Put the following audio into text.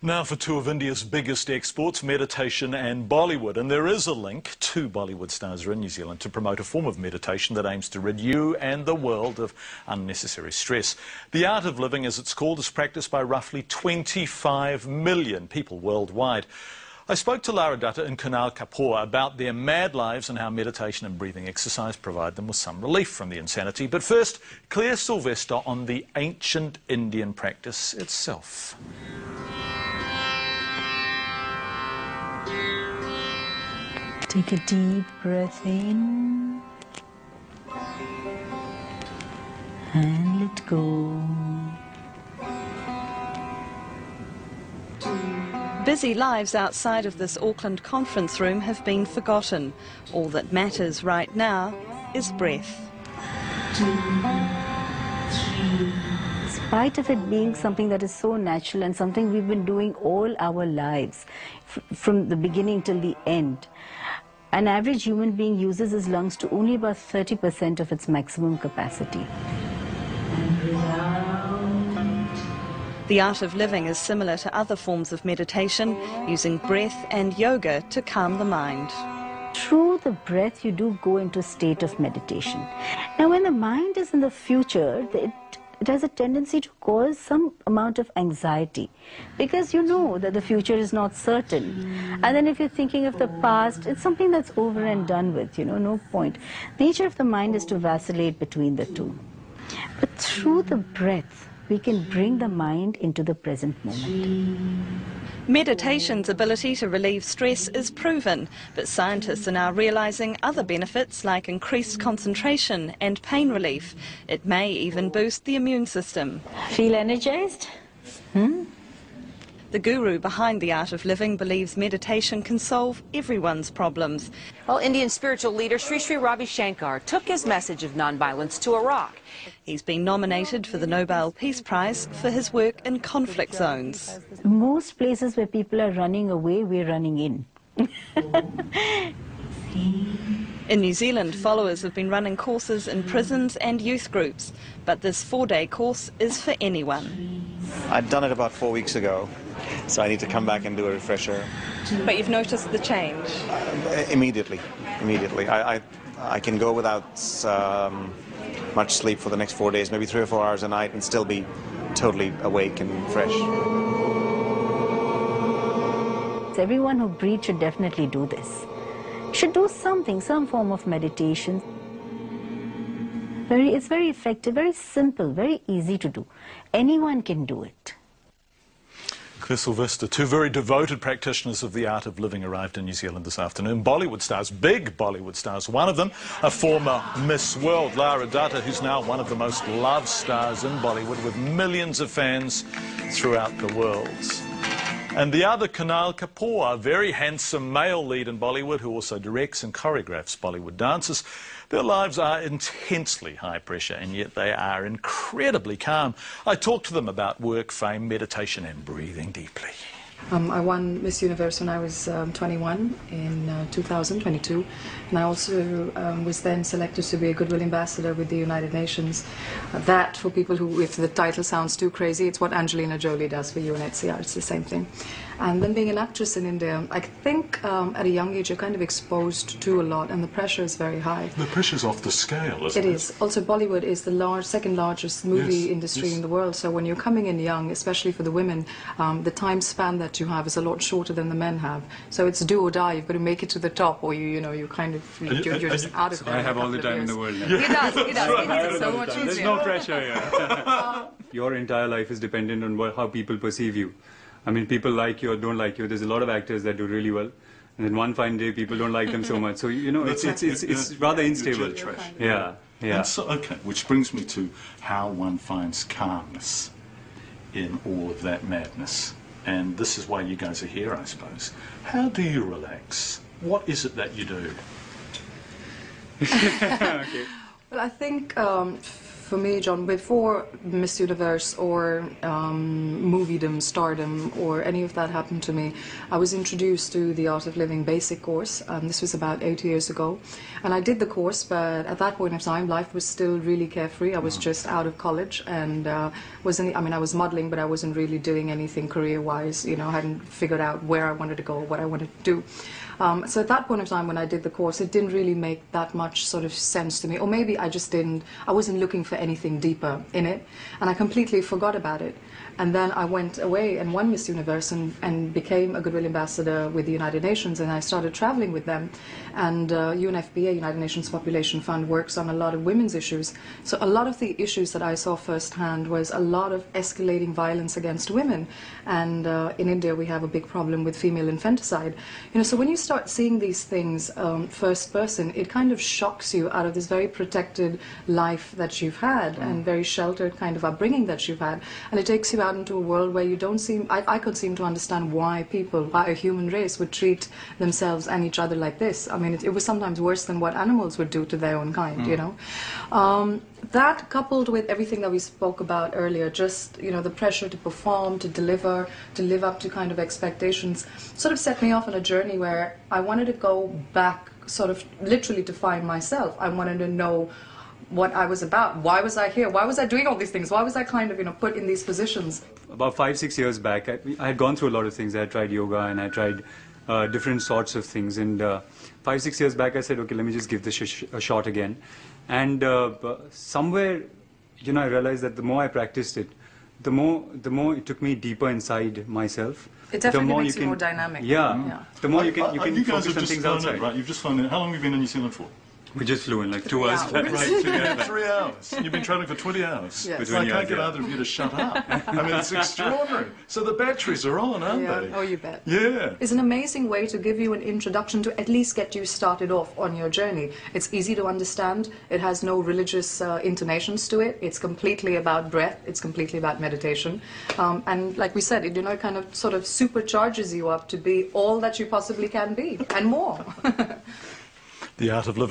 Now for two of India's biggest exports, meditation and Bollywood. And there is a link. Two Bollywood stars are in New Zealand to promote a form of meditation that aims to rid you and the world of unnecessary stress. The art of living, as it's called, is practiced by roughly 25 million people worldwide. I spoke to Lara Dutta and Kunal Kapoor about their mad lives and how meditation and breathing exercise provide them with some relief from the insanity. But first, Claire Sylvester on the ancient Indian practice itself. Take a deep breath in and let go. Busy lives outside of this Auckland conference room have been forgotten. All that matters right now is breath. 2, 3. In spite of it being something that is so natural and something we've been doing all our lives, from the beginning till the end, an average human being uses his lungs to only about 30% of its maximum capacity. And breathe out. The art of living is similar to other forms of meditation, using breath and yoga to calm the mind. Through the breath, you do go into a state of meditation. Now, when the mind is in the future, it has a tendency to cause some amount of anxiety because you know that the future is not certain. And then if you're thinking of the past, it's something that's over and done with, no point. The nature of the mind is to vacillate between the two. But through the breath, we can bring the mind into the present moment. Meditation's ability to relieve stress is proven, but scientists are now realising other benefits like increased concentration and pain relief. It may even boost the immune system. Feel energized? The guru behind the art of living believes meditation can solve everyone's problems. Well, Indian spiritual leader Sri Sri Ravi Shankar took his message of nonviolence to Iraq. He's been nominated for the Nobel Peace Prize for his work in conflict zones. Most places where people are running away, we're running in. In New Zealand, followers have been running courses in prisons and youth groups, but this 4-day course is for anyone. I'd done it about 4 weeks ago, so I need to come back and do a refresher. But you've noticed the change? Immediately. I can go without much sleep for the next 4 days, maybe 3 or 4 hours a night, and still be totally awake and fresh. Everyone who breathes should definitely do this. Should do something, some form of meditation. It's very effective, very simple, very easy to do. Anyone can do it. Claire Sylvester, two very devoted practitioners of the art of living arrived in New Zealand this afternoon. Bollywood stars, big Bollywood stars. One of them, a former Miss World, Lara Dutta, who's now one of the most loved stars in Bollywood with millions of fans throughout the world. And the other, Kunal Kapoor, a very handsome male lead in Bollywood who also directs and choreographs Bollywood dances. Their lives are intensely high pressure, and yet they are incredibly calm. I talked to them about work, fame, meditation and breathing deeply. I won Miss Universe when I was 21 in 2022, and I also was then selected to be a Goodwill Ambassador with the United Nations. That, for people who, if the title sounds too crazy, it's what Angelina Jolie does for UNHCR, it's the same thing. And then being an actress in India, I think at a young age you're kind of exposed to a lot, and the pressure is very high. The pressure's off the scale, isn't it? It is. Also, Bollywood is the second largest movie industry in the world, so when you're coming in young, especially for the women, the time span that you have is a lot shorter than the men have. So it's do or die. You've got to make it to the top, or you're just out of there. I have all the time in the world now. He does. He does. So much easier. There's no pressure here. Your entire life is dependent on how people perceive you. I mean, people like you or don't like you. There's a lot of actors that do really well, and then one fine day people don't like them so much. So it's rather unstable. Yeah. So, okay, which brings me to how one finds calmness in all of that madness. And this is why you guys are here, I suppose. How do you relax? What is it that you do? Okay. Well, I think for me, John, before Miss Universe or moviedom, stardom, or any of that happened to me, I was introduced to the Art of Living basic course. This was about 8 years ago. And I did the course, but at that point in time, life was still really carefree. I was just out of college and I was modeling, but I wasn't really doing anything career-wise. You know, I hadn't figured out where I wanted to go, what I wanted to do. So at that point in time when I did the course, it didn't really make that much sort of sense to me. Or maybe I wasn't looking for anything deeper in it, and I completely forgot about it. And then I went away and won Miss Universe and became a Goodwill Ambassador with the United Nations, and I started traveling with them. And UNFPA, United Nations Population Fund, works on a lot of women's issues. So a lot of the issues that I saw firsthand was a lot of escalating violence against women. And in India we have a big problem with female infanticide. You know, so when you start seeing these things first person, it kind of shocks you out of this very protected life that you've had and very sheltered kind of upbringing that you've had. And it takes you out into a world where you don't seem, I could seem to understand why a human race would treat themselves and each other like this. I mean, it was sometimes worse than what animals would do to their own kind, you know. That coupled with everything that we spoke about earlier, just, you know, the pressure to perform, to deliver, to live up to kind of expectations, sort of set me off on a journey where I wanted to go back, sort of literally to find myself. I wanted to know what I was about. Why was I here? Why was I doing all these things? Why was I kind of, you know, put in these positions? About 5-6 years back, I had gone through a lot of things. I had tried yoga and I tried different sorts of things. And 5-6 years back, I said, okay, let me just give this a shot again. And somewhere, you know, I realized that the more I practiced it, the more it took me deeper inside myself. It definitely makes you more dynamic. Yeah. The more you can you guys focus on things outside. Right? You've just flown in. How long have you been in New Zealand for? We just flew in like 2 hours. Right, 3 hours. You've been traveling for 20 hours. Yes. So I can't get either of you to shut up. I mean, it's extraordinary. So the batteries are on, aren't they? Oh, you bet. Yeah. It's an amazing way to give you an introduction, to at least get you started off on your journey. It's easy to understand. It has no religious intonations to it. It's completely about breath. It's completely about meditation. And like we said, it, you know, kind of sort of supercharges you up to be all that you possibly can be and more. The Art of Living.